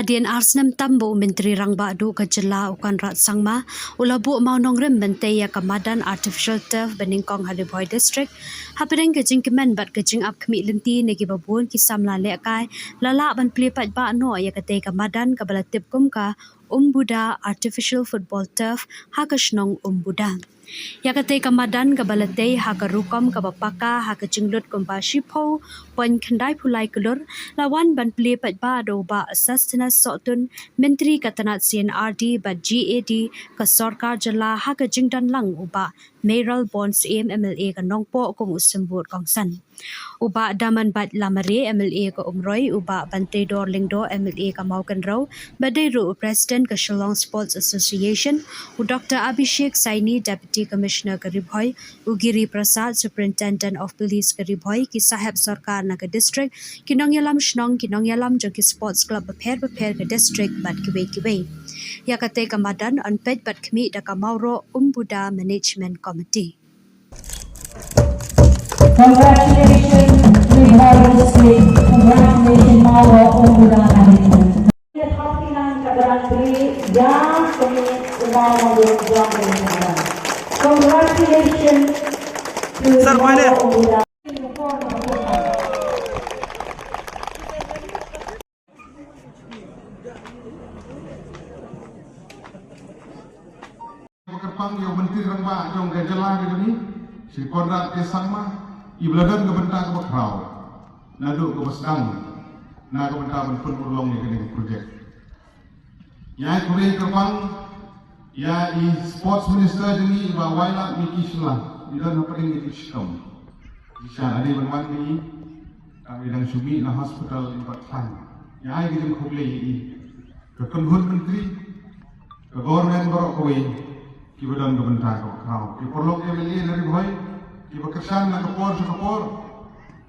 DNR senam tambo Menteri Rangba adu kejela ukan rat sangma ulabu mau nongrem bentai ya kamadan artificial turf beningkong Halibhoi district hapedeng kejing kemen bat kejing ap kemi lenti negi babun kisam la lekai lala ban plepat ba no ya kate kamadan kabala tip kumka Buddha artificial football turf hakashnong Buddha ya kate kamadan kabalate hakarukom kabapaka hakajinglut kumpa shipo pon khandai phulai kulur lawan ban plepat ba do ba sustenance sotun menteri katanat CNRD ba GAD ka sarkar jala hakajingdan lang uba mayoral bonds MLA ka nongpo kum usembut kongsan uba daman bat lamare MLA ka umroi uba bante dor lingdo MLA ka maukan raw badairu president ka Shillong Sports Association u Dr Abhishek Saini deputy commissioner ka Ribhoi Ugiri Prasad superintendent of police ka Ribhoi ki sahab sarkar na ka district kinong yalam jong ki sports club bapher ka district bat kiwe ya kate kamadan anpet bat kmi da ka mauro Buddha management committee. Congratulations, Ribhoi District. Congratulations, Mauro Buddha Management. Congratulations to Mauro Buddha. Pang yang menteri rangba jong gajala gitu ni si Konrad Kesangma ibladan ke bentang ke bakrau nadu ke besdang na ke bentang benpun urlong ni kini projek ya kuri kerpang ya i sports minister jadi ba waila miki sila idan paling itu sistem bisa ada berman ni kami dan sumi na hospital empat tahun ya ai gitu khulei ke kenhun menteri ke government borok koi ki badan kebentar kau ki perlu MLA dari boy ki bekersan na kapor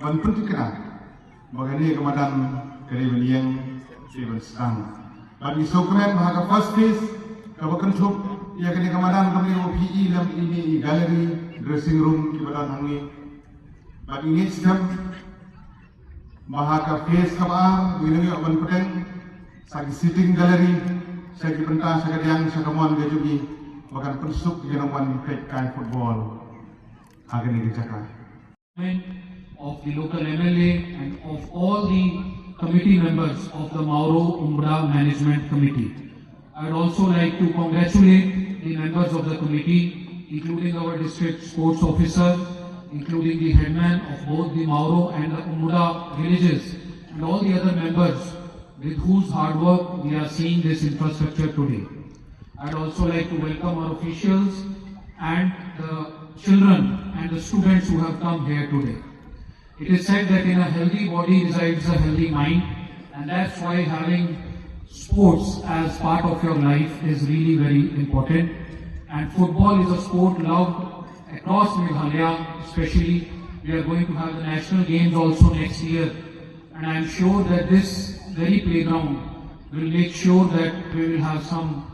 ban penting kena bagani kemadan kari beliang seven stang bagi sokmen bahasa first phase kabakan chup ya kini kemadan kami PE dalam ini gallery dressing room ki badan hangi bagi ini sedang bahasa phase kabar wingi ban pedeng sagi sitting gallery sagi pentas sagi yang sakamuan gajugi bahkan pensuk yang wan kai football agar ini dijaga. Of the local MLA and of all the committee members of the Mauro Buddha Management Committee. I would also like to congratulate the members of the committee, including our district sports officer, including the headman of both the Mauro and the Buddha villages, and all the other members with whose hard work we are seeing this infrastructure today. I'd also like to welcome our officials and the children and the students who have come here today. It is said that in a healthy body resides a healthy mind, and that's why having sports as part of your life is really very important. And football is a sport loved across Meghalaya, especially we are going to have the national games also next year, and I am sure that this very playground will make sure that we will have some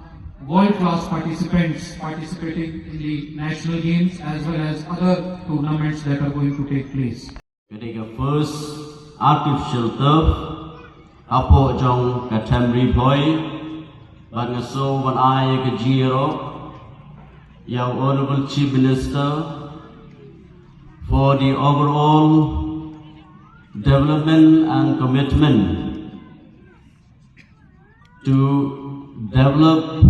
world-class participants participating in the national games as well as other tournaments that are going to take place. Ketika first artificial turf apo jong katem Ribhoi ban ngaso ban ai ke jiro ya honorable chief minister for the overall development and commitment to develop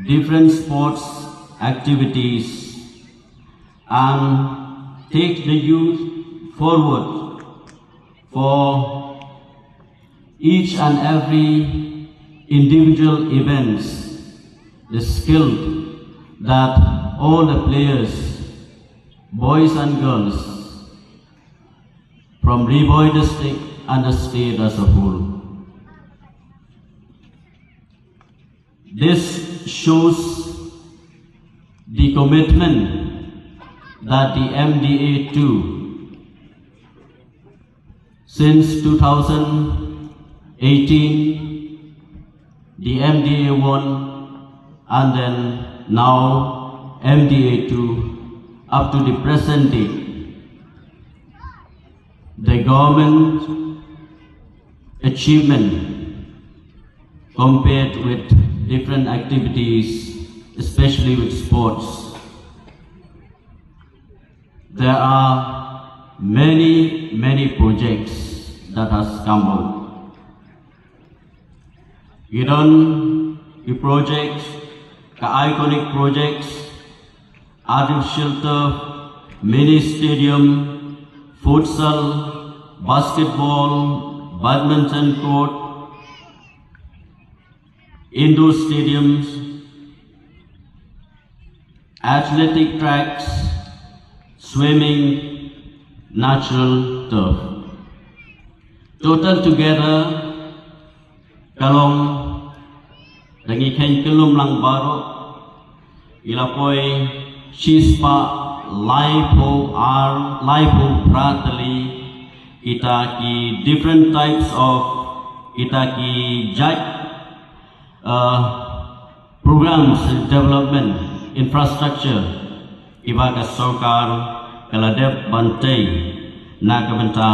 different sports activities and take the youth forward for each and every individual events, the skill that all the players, boys and girls from Ribhoi district and the state as a whole. This shows the commitment that the MDA2 since 2018, the MDA1 and then now MDA2 up to the present date. The government achievement compared with different activities, especially with sports. There are many projects that has come out. The projects, the iconic projects, artificial turf, mini stadium, futsal, basketball, badminton court, indoor stadiums, athletic tracks, swimming, natural turf. Total together, kalong dangi kain kelum lang baro ilapoi shispa laipo pratali kita ki different types of kita ki judge programs development infrastructure ibaga sarkar kaladep bantai na kabenta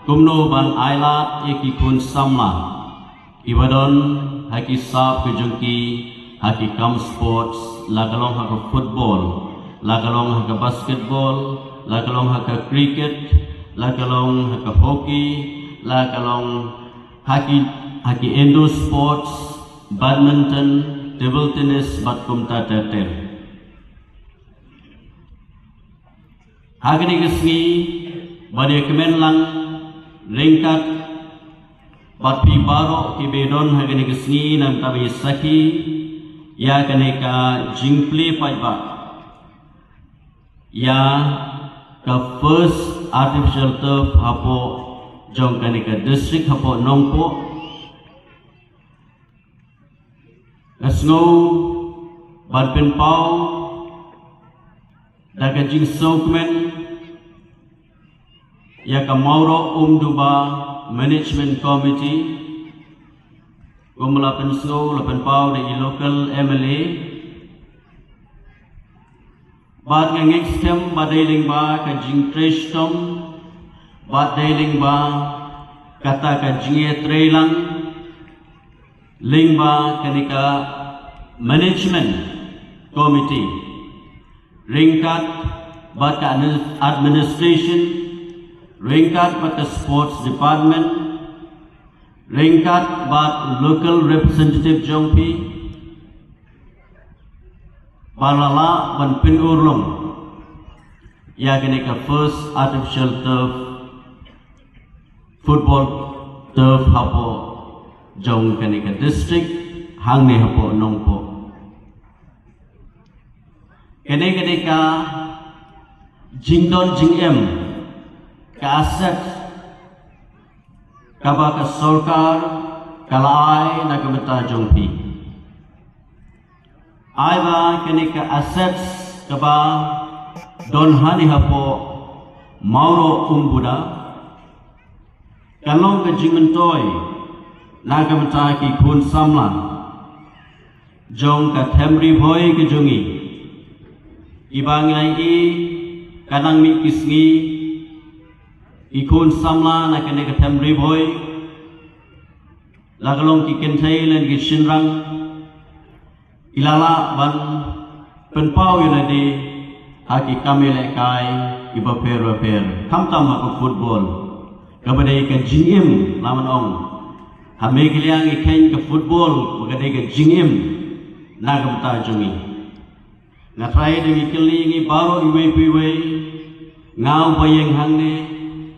kumno ban ailat ekikun samla Ibadon haki sab kejungki haki kam sports lagalong haka football lagalong haka basketball lagalong haka cricket lagalong haka hockey lagalong haki indoor sports badminton table tennis batkum tater hagani kesni badi kemen lang ringkat Batpi baro kibedon hagani kesni nam tabi saki ya kaneka jingple pajba ya ka first artificial turf hapo jong kaneka district hapo nongpo asno batpen pau daga jing sokmen ya ka mauro umduba Management Committee, Gumala Penso, Lapan Pau, the local MLA, Bad Ngangik Stem, Badailing Ba, Kajing Treshtom, Badailing Ba, Kata Kajing Trailang, Lingba Kanika Management Committee, Ringkat, Bad Administration, Ringkat but the sports department, Ringkat but local representative Jongpi, Balala ban Pinurlong, ya kaneka first artificial turf, football turf hapo Jong kaneka district, hangne hapo nongpo. Kaneka Jingdon Jingem, Kaset kabaka sarkar kalai nagamata jongpi aiba kenika assets kaba donhani hapo mauro umbuda kalong ke jimentoy nagamata ki kun samlan jong ka themri boy ke jongi ibang lagi kanang mi kisngi ikun samla na kene ka themri boy lagalong ki kenthai len ki shinrang ilala ban penpau yunadi haki kamele kai iba per kamtam ha football kabadai ka jingim laman ong hame kiliang ikain ka football kabadai ka jingim nagamta jungi na try de ikili ngi baro iwe ngau bayeng hangne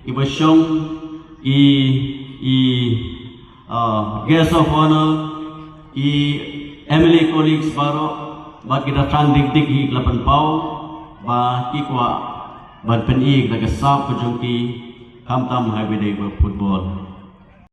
iba syong guest of honor MLA colleagues baro ba kita trang dik hi lapan pau ba kikwa ban pen ik daga sap kujungki kamtam haibide ba football